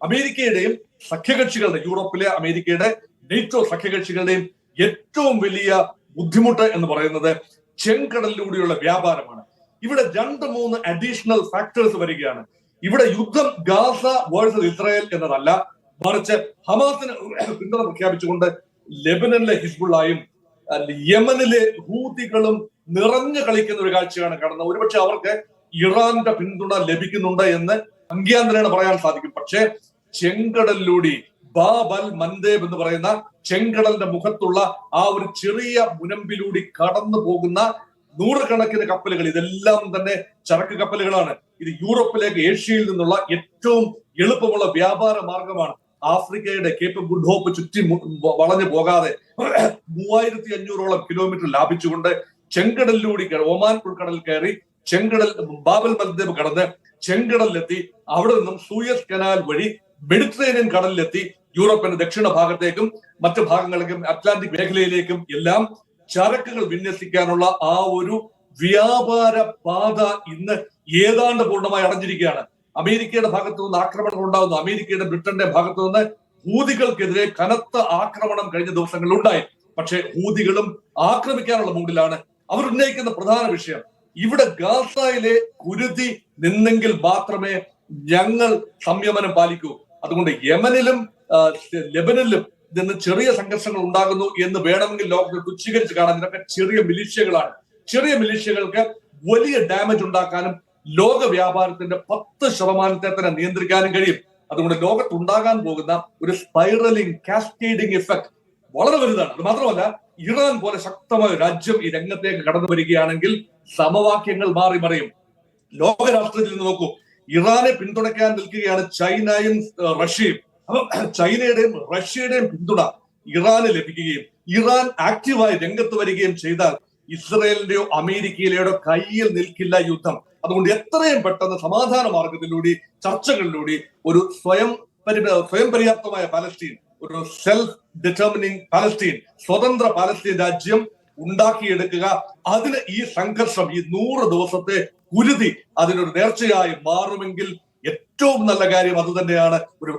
അമേരിക്കയുടെയും സഖ്യകക്ഷികളുടെ, യൂറോപ്പിലെ അമേരിക്കയുടെ നേറ്റോ സഖ്യകക്ഷികളുടെയും ഏറ്റവും വലിയ ബുദ്ധിമുട്ട് എന്ന് പറയുന്നത് ചെങ്കടലിലൂടെയുള്ള വ്യാപാരമാണ്. ഇവിടെ 2-3 അഡീഷണൽ ഫാക്ടേഴ്സ് വരികയാണ്. ഇവിടെ യുദ്ധം ഗാസ വേഴ്സസ് ഇസ്രായേൽ എന്നതല്ല, മറിച്ച് ഹമാസിന് പിന്തുണ പ്രഖ്യാപിച്ചുകൊണ്ട് ലെബനനിലെ ഹിസ്ബുള്ളയും യമനിലെ ഹൂതികളും നിറഞ്ഞു കളിക്കുന്ന ഒരു കാഴ്ചയാണ് കാണുന്നത്. ഒരുപക്ഷെ അവർക്ക് ഇറാന്റെ പിന്തുണ ലഭിക്കുന്നുണ്ട് എന്ന് അംഗ്യാന്തരേണ പറയാൻ സാധിക്കും. പക്ഷേ ചെങ്കടലിലൂടെ ബാബ് അൽ മന്ദേബ് എന്ന് പറയുന്ന ചെങ്കടലിന്റെ മുഖത്തുള്ള ആ ഒരു ചെറിയ മുനമ്പിലൂടെ കടന്നു പോകുന്ന നൂറുകണക്കിന് കപ്പലുകൾ, ഇതെല്ലാം തന്നെ ചരക്ക് കപ്പലുകളാണ്. ഇത് യൂറോപ്പിലേക്ക് ഏഷ്യയിൽ നിന്നുള്ള ഏറ്റവും എളുപ്പമുള്ള വ്യാപാര മാർഗമാണ്. ആഫ്രിക്കയുടെ കേപ്പ് ഗുഡ് ഹോപ്പ് ചുറ്റി വളഞ്ഞു പോകാതെ 3500ഓളം കിലോമീറ്റർ ലാഭിച്ചുകൊണ്ട് ചെങ്കടലിലൂടെ ഒമാൻ ഉൾക്കടൽ കയറി ചെങ്കടൽ ബാബൽ മന്ദേബ് കടന്ന് ചെങ്കടലിലെത്തി അവിടെ നിന്നും സൂയസ് കനാൽ വഴി മെഡിറ്ററേനിയൻ കടലിലെത്തി യൂറോപ്പിന്റെ ദക്ഷിണ ഭാഗത്തേക്കും മറ്റു ഭാഗങ്ങളിലേക്കും അറ്റ്ലാന്റിക് മേഖലയിലേക്കും എല്ലാം ചരക്കുകൾ വിന്യസിക്കാനുള്ള ആ ഒരു വ്യാപാര പാത ഇന്ന് ഏതാണ്ട് പൂർണ്ണമായി അടഞ്ഞിരിക്കുകയാണ്. അമേരിക്കയുടെ ഭാഗത്തു നിന്ന് ആക്രമണങ്ങൾ ഉണ്ടാകുന്നു. അമേരിക്കയുടെ ബ്രിട്ടന്റെ ഭാഗത്തു നിന്ന് ഹൂതികൾക്കെതിരെ കനത്ത ആക്രമണം കഴിഞ്ഞ ദിവസങ്ങളിൽ ഉണ്ടായി. പക്ഷേ ഹൂതികളും ആക്രമിക്കാനുള്ള മൂഡിലാണ്. അവർ ഉന്നയിക്കുന്ന പ്രധാന വിഷയം, ഇവിടെ ഗാസയിലെ കുരുതി നിന്നെങ്കിൽ മാത്രമേ ഞങ്ങൾ സംയമനം പാലിക്കൂ. അതുകൊണ്ട് യമനിലും ലെബനനിലും നിന്ന് ചെറിയ സംഘർഷങ്ങൾ ഉണ്ടാകുന്നു എന്ന് വേണമെങ്കിൽ ലോകത്തിൽ തുച്ഛീകരിച്ച് കാണാൻ. ഇതൊക്കെ ചെറിയ മിലീഷ്യകളാണ്. ചെറിയ മിലീഷ്യകൾക്ക് വലിയ ഡാമേജ് ഉണ്ടാക്കാനും ലോക വ്യാപാരത്തിന്റെ 10% തന്നെ നിയന്ത്രിക്കാനും കഴിയും. അതുകൊണ്ട് ലോകത്തുണ്ടാകാൻ പോകുന്ന ഒരു സ്പൈറലിംഗ് കാസ്കേഡിംഗ് എഫക്ട് വളരെ വലുതാണ്. അത് മാത്രമല്ല, ഇറാൻ പോലെ ശക്തമായ രാജ്യം ഈ രംഗത്തേക്ക് കടന്നു വരികയാണെങ്കിൽ സമവാക്യങ്ങൾ മാറി മറിയും. ലോകരാഷ്ട്രത്തിൽ നിന്ന് നോക്കൂ, ഇറാനെ പിന്തുണയ്ക്കാൻ നിൽക്കുകയാണ് ചൈനയും റഷ്യയും. അപ്പൊ ചൈനയുടെയും റഷ്യയുടെയും പിന്തുണ ഇറാന് ലഭിക്കുകയും ഇറാൻ ആക്റ്റീവായി രംഗത്ത് വരികയും ചെയ്താൽ ഇസ്രയേലിന്റെയോ അമേരിക്കയിലെയോ കയ്യിൽ നിൽക്കില്ല യുദ്ധം. അതുകൊണ്ട് എത്രയും പെട്ടെന്ന് സമാധാന മാർഗത്തിലൂടെ, ചർച്ചകളിലൂടെ ഒരു സ്വയം പര്യാപ്തമായ പാലസ്തീൻ, ഒരു സെൽഫ് ഡിറ്റർമിനിങ് പാലസ്തീൻ, സ്വതന്ത്ര പാലസ്തീൻ രാജ്യം ഉണ്ടാക്കിയെടുക്കുക. അതിന് ഈ സംഘർഷം, ഈ 100 ദിവസത്തെ കുരുതി അതിനൊരു നേർച്ചയായി മാറുമെങ്കിൽ ഏറ്റവും നല്ല കാര്യം അത് തന്നെയാണ്. ഒരു